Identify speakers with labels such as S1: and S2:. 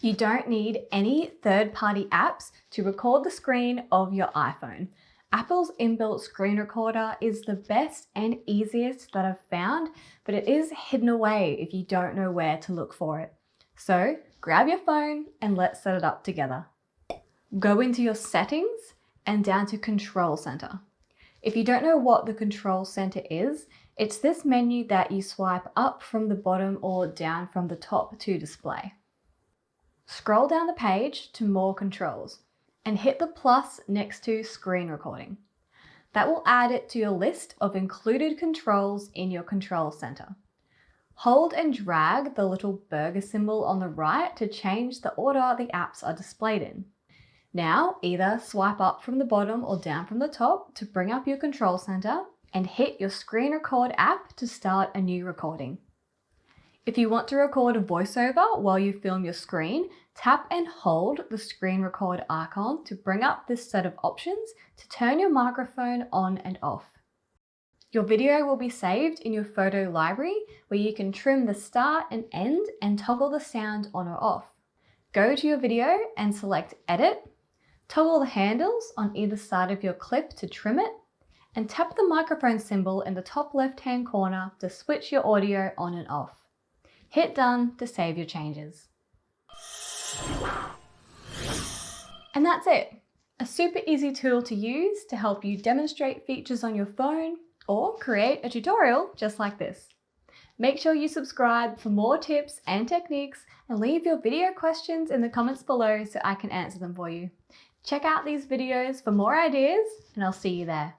S1: You don't need any third-party apps to record the screen of your iPhone. Apple's inbuilt screen recorder is the best and easiest that I've found, but it is hidden away if you don't know where to look for it. So grab your phone and let's set it up together. Go into your settings and down to Control Center. If you don't know what the Control Center is, it's this menu that you swipe up from the bottom or down from the top to display. Scroll down the page to More Controls and hit the plus next to Screen Recording. That will add it to your list of included controls in your control center. Hold and drag the little burger symbol on the right to change the order the apps are displayed in. Now, either swipe up from the bottom or down from the top to bring up your control center and hit your Screen Record app to start a new recording. If you want to record a voiceover while you film your screen, tap and hold the screen record icon to bring up this set of options to turn your microphone on and off. Your video will be saved in your photo library where you can trim the start and end and toggle the sound on or off. Go to your video and select Edit, toggle the handles on either side of your clip to trim it, and tap the microphone symbol in the top left-hand corner to switch your audio on and off. Hit Done to save your changes. And that's it. A super easy tool to use to help you demonstrate features on your phone or create a tutorial just like this. Make sure you subscribe for more tips and techniques and leave your video questions in the comments below so I can answer them for you. Check out these videos for more ideas and I'll see you there.